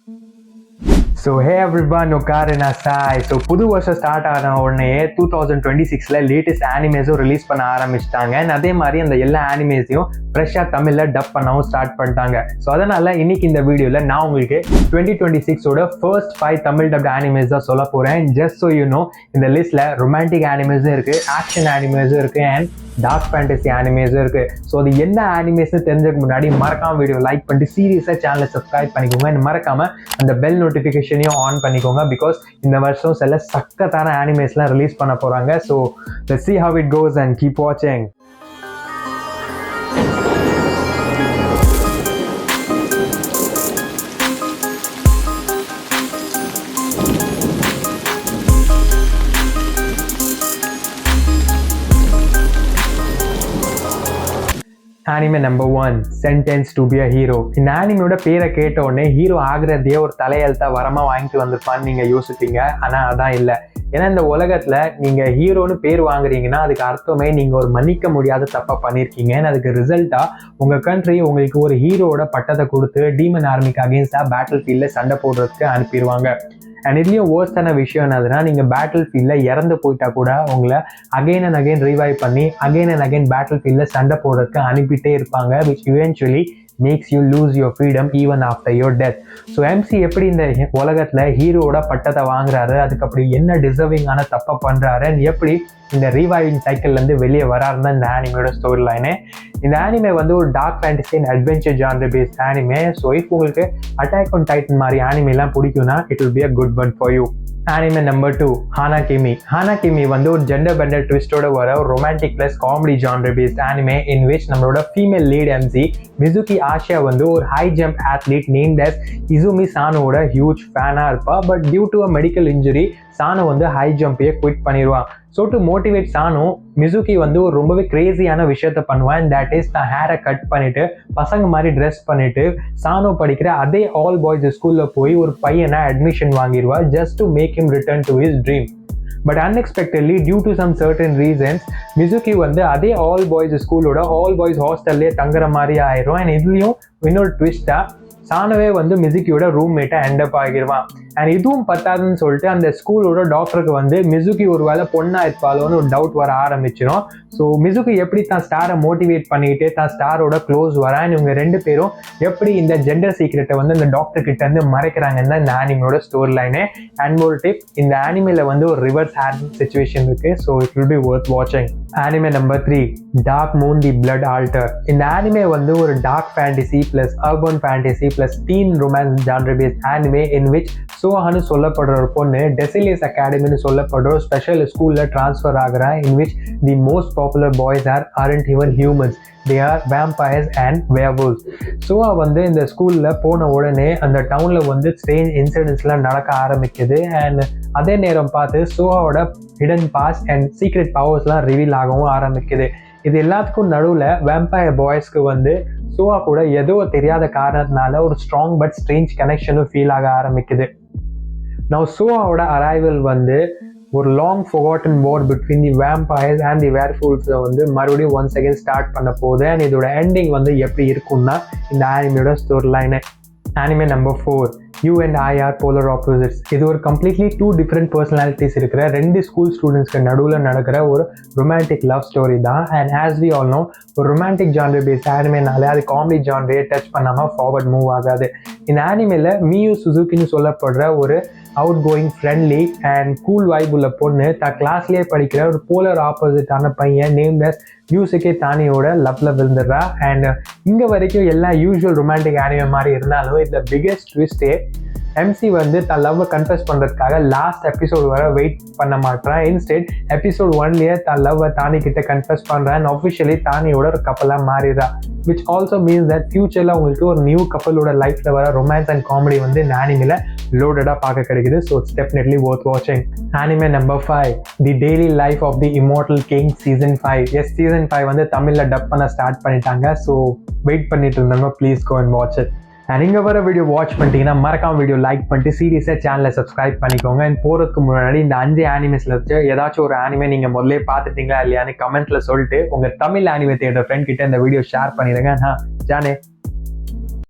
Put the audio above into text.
So hey everyone, Okarin Asai. So புது வருஷம் start ஆன உடனே 2026ல லேட்டஸ்ட் ஆனிமேஸும் ரிலீஸ் பண்ண ஆரம்பிச்சிட்டாங்க. அதே மாதிரி அந்த எல்லா ஆனிமேஸையும் ஃப்ரெஷ்ஷாக தமிழில் டப் பண்ணவும் ஸ்டார்ட் பண்ணிட்டாங்க. ஸோ அதனால் இன்னைக்கு இந்த வீடியோவில் நான் உங்களுக்கு 2026ஓட ஃபர்ஸ்ட் 5 தமிழ் டப்ட் ஆனிமேஸ் தான் சொல்ல போகிறேன். ஜஸ்ட் ஸோ யூ நோ, இந்த லிஸ்ட்டில் ரொமான்டிக் ஆனிமேஸும் இருக்குது, ஆக்ஷன் ஆனிமேஸும் இருக்குது அண்ட் டார்க் ஃபேண்டசி ஆனிமேஸும் இருக்குது. ஸோ அது என்ன ஆனிமேஸ்னு தெரிஞ்சதுக்கு முன்னாடி மறக்காம வீடியோ லைக் பண்ணிட்டு சீரியஸாக சேனலை சப்ஸ்கிரைப் பண்ணிக்கோங்க. அண்ட் மறக்காமல் அந்த பெல் நோட்டிஃபிகேஷனையும் ஆன் பண்ணிக்கோங்க. பிகாஸ் இந்த வருஷம் சில சக்கத்தான ஆனிமேஸ்லாம் ரிலீஸ் பண்ண போகிறாங்க. So let's see how it goes and keep watching. Anime number 1, sentence to be a hero. இந்த ஆனிமையோட பேரை கேட்ட உடனே ஹீரோ ஆகுறதே ஒரு தலையெழுத்தா வரமா வாங்கிட்டு வந்திருப்பான்னு நீங்க யோசிப்பீங்க. ஆனா அதான் இல்லை. ஏன்னா இந்த உலகத்துல நீங்க ஹீரோன்னு பேர் வாங்குறீங்கன்னா அதுக்கு அர்த்தமே நீங்க ஒரு மன்னிக்க முடியாத தப்பா பண்ணிருக்கீங்க. அதுக்கு ரிசல்ட்டா உங்க கண்ட்ரி உங்களுக்கு ஒரு ஹீரோட பட்டத்தை கொடுத்து டீமன் ஆர்மிக்கு அகேன்ஸ்டா பேட்டில் ஃபீல்ட்ல சண்டை போடுறதுக்கு அனுப்பிடுவாங்க. அண்ட் இதுலேயும் வேர்ஸ்டான விஷயம் என்னதுன்னா, நீங்கள் பேட்டில் ஃபீல்டில் இறந்து போயிட்டா கூட உங்களை அகெயின் அண்ட் அகெயின் ரிவைவ் பண்ணி அகெயின் அண்ட் அகெயின் பேட்டில் ஃபீல்டில் சண்டை போடுறதுக்கு அனுப்பிட்டே இருப்பாங்க. Which eventually makes you lose your freedom even after your death. So MC எப்படி இந்த உலகத்தில் ஹீரோட பட்டத்தை வாங்குறாரு, அதுக்கு அப்படி என்ன டிசர்விங்கான தப்பை பண்ணுறாரு, எப்படி இந்த ரீவைவிங் சைக்கிள்லேருந்து வெளியே வராருன்னு தான் இந்த ஆனிமையோட ஸ்டோரி லைனு. இந்த ஆனிமே வந்து ஒரு dark fantasy and adventure genre based anime. So இப்போ உங்களுக்கு அட்டாக் ஆன் டைட்டன் மாதிரி ஆனிமெலாம் பிடிக்கும்னா it will be a good one for you. Anime number 2, Hanakimi. Hanakimi வந்து ஒரு ஜெண்டர் பெண்டர் ட்விஸ்டோட வர ஒரு romantic plus comedy genre based anime in which நம்மளோட female lead MC Mizuki Ashiya வந்து ஒரு high jump athlete named as Izumi சானோட huge ஃபேனாக இருப்பா. But due to a medical injury Sano வந்து ஹை ஜம்பையே குவிட் பண்ணிடுவான். So to motivate Sano, Mizuki வந்து ஒரு ரொம்பவே கிரேசியான விஷயத்த பண்ணுவான். தட் இஸ் தான் ஹேரை கட் பண்ணிட்டு பசங்க மாதிரி ட்ரெஸ் பண்ணிட்டு சானோ படிக்கிற அதே ஆல் பாய்ஸ் ஸ்கூலில் போய் ஒரு பையனை அட்மிஷன் வாங்கிடுவா just to make him return to his dream. But unexpectedly due to some certain reasons Mizuki வந்து அதே ஆல் பாய்ஸ் ஸ்கூலோட ஆல் பாய்ஸ் ஹாஸ்டல்லே தங்குற மாதிரி ஆயிரும். அண்ட் இதுலேயும் இன்னொரு ட்விஸ்டா சானவே வந்து மிசுகியோட ரூம்மேட்டை எண்டப் ஆகிடுவான். அண்ட் இதுவும் பத்தாதுன்னு சொல்லிட்டு அந்த ஸ்கூலோட டாக்டருக்கு வந்து மிசுகி ஒரு வேளை பொண்ணா இருப்பாளோன்னு ஒரு டவுட் வர ஆரம்பிச்சிடும். ஸோ மிசுகி எப்படி தான் ஸ்டாரை மோட்டிவேட் பண்ணிட்டு தான் ஸ்டாரோட க்ளோஸ் வரான், இவங்க ரெண்டு பேரும் எப்படி இந்த ஜெண்டர் சீக்ரெட்டை வந்து இந்த டாக்டர் கிட்ட இருந்து மறைக்கிறாங்கன்னு தான் இந்த ஆனிமையோட ஸ்டோரி லைனு. அண்ட் ஒரு டிப், இந்த ஆனிமையில வந்து ஒரு ரிவர்ஸ் ஹேண்ட் சிச்சுவேஷன் இருக்கு. So it will be worth வாட்சிங். Anime number 3, Dark Moon the blood altar. இந்த ஆனிமே வந்து ஒரு dark fantasy plus urban fantasy plus teen romance genre based anime in which சோஹான்னு சொல்லப்படுற ஒரு பொண்ணு டெசிலியஸ் அகாடமின்னு சொல்லப்படுற ஒரு ஸ்பெஷல் ஸ்கூல்ல டிரான்ஸ்ஃபர் ஆகிறா. In which the most popular boys aren't even humans, they are vampires and werewolves. சோஹா வந்து இந்த ஸ்கூல்ல போன உடனே அந்த டவுன்ல வந்து ஸ்ட்ரேஞ்ச் இன்சிடென்ட்ஸ்லாம் நடக்க ஆரம்பிக்குது. அண்ட் அதே நேரம் பார்த்து சோஹாவோட ஹிடன் பாஸ்ட் அண்ட் சீக்ரெட் பவர்ஸ்லாம் ரிவீல் ஆகவும் ஆரம்பிக்குது. இது எல்லாத்துக்கும் நடுவில் வேம்பயர் பாய்ஸ்க்கு வந்து சோஹா கூட ஏதோ தெரியாத காரணத்தினால ஒரு ஸ்ட்ராங் பட் ஸ்ட்ரேஞ்ச் கனெக்ஷனும் ஃபீல் ஆக ஆரம்பிக்குது. Now சோஹாவோட அரைவல் வந்து ஒரு long forgotten war between the vampires and the werewolves வந்து மறுபடியும் ஒன்ஸ் அகேன் ஸ்டார்ட் பண்ண போகுது. அண்ட் இதோட எண்டிங் வந்து எப்படி இருக்கும்னா இந்த ஆனிமையோட story line. Anime number 4, you and I are polar opposites. இது ஒரு கம்ப்ளீட்லி 2 டிஃப்ரெண்ட் பர்சனாலிட்டிஸ் இருக்கிற 2 ஸ்கூல் ஸ்டூடெண்ட்ஸ்க்கு நடுவில் நடக்கிற ஒரு ரொமான்டிக் லவ் ஸ்டோரி தான். And as we all know, ஒரு ரொமான்டிக் ஜான்ரர் பேஸ்ட் ஆனிமேனாலே அது காமெடி ஜான்ரையை டச் பண்ணாமல் ஃபார்வர்ட் மூவ் ஆகாது. இந்த ஆனிமேல மியூ சுசுகின்னு சொல்லப்படுற ஒரு outgoing friendly and cool vibe உள்ள பொண்ணு தான் கிளாஸ்லேயே படிக்கிற ஒரு போலர் ஆப்போசிட்டான பையன் நேம்ட் அஸ் யூசுகே தானியோட லவ்ல விழுந்துடுறா. அண்ட் இங்கே வரைக்கும் எல்லா யூஸ்வல் ரொமான்டிக் ஆனிமே மாதிரி இருந்தாலும் இந்த பிக்கெஸ்ட் ட்விஸ்டே எம்சி வந்து தன் லவ்வை கன்ஃபஸ் பண்ணுறதுக்காக லாஸ்ட் எபிசோட் வர வெயிட் பண்ண மாட்டான். இன்ஸ்டெட் எபிசோட் 1லயே தன் லவ்வை தானி கிட்ட கன்ஃபஸ் பண்ணுறான். ஆஃபிஷியலி தானியோட ஒரு கப்பலாக மாறிடுறா. விச் ஆல்சோ மீன்ஸ் தட் ஃபியூச்சரில் உங்களுக்கு ஒரு நியூ கப்பலோட லைஃப்பில் வர ரொமான்ஸ் அண்ட் காமெடி வந்து இந்த ஆனிமில் லோடடாக பார்க்க கிடைக்குது. ஸோ இட்ஸ் டெஃபினெட்லி வொர்த் வாட்சிங். Anime number 5, the daily life of the immortal king season 5. Yes, season 5 வந்து தமிழில் டப் பண்ண ஸ்டார்ட் பண்ணிட்டாங்க. ஸோ வெயிட் பண்ணிட்டு இருந்தவங்க please go and watch it. And இங்கே வர வீடியோ வாட்ச் பண்ணிட்டீங்கன்னா மறக்காம வீடியோ லைக் பண்ணிட்டு சீரியஸாக சேனலை சப்ஸ்கிரைப் பண்ணிக்கோங்க. அண்ட் போகிறதுக்கு முன்னாடி இந்த 5 ஆனிமேஸில் வச்சு ஏதாச்சும் ஒரு ஆனிமே நீங்கள் முதல்ல பார்த்துட்டீங்களா இல்லையான்னு கமெண்ட்டில் சொல்லிட்டு உங்கள் தமிழ் ஆனிமே தேடுற ஃப்ரெண்ட் கிட்ட இந்த வீடியோ ஷேர் பண்ணிடுங்க. ஜானே.